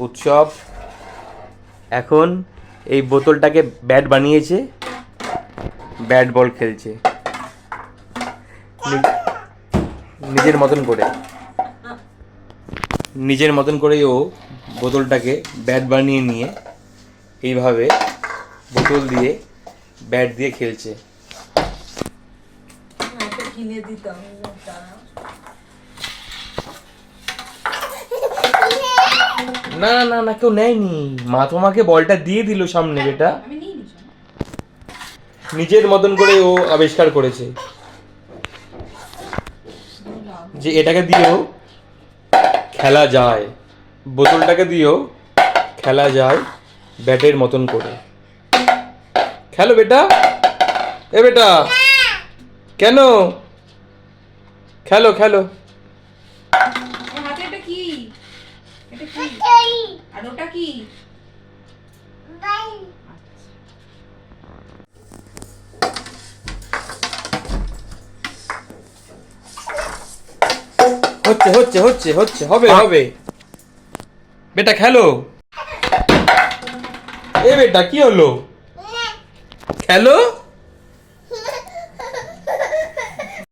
উৎসব। এখন এই বোতলটাকে ব্যাট বানিয়েছে, ব্যাট বল খেলছে নিজের মতন করে। নিজের মতন করেই ও বোতলটাকে ব্যাট বানিয়ে নিয়ে এইভাবে বোতল দিয়ে ব্যাট দিয়ে খেলছে। না না না, কেউ নেয়নি, মা তোমাকে বলটা দিয়ে দিল সামনে। বেটা নিজের মতন করে ও আবিষ্কার করেছে যে এটাকে দিয়েও খেলা যায়, বোতলটাকে দিয়েও খেলা যায় ব্যাটের মতন করে। খেলো বেটা, এ বেটা কেন খেলো খেলো। হচ্ছে হচ্ছে হচ্ছে হচ্ছে, হবে হবে। বেটা খেলো। এ বেটা কি হলো? খেলো।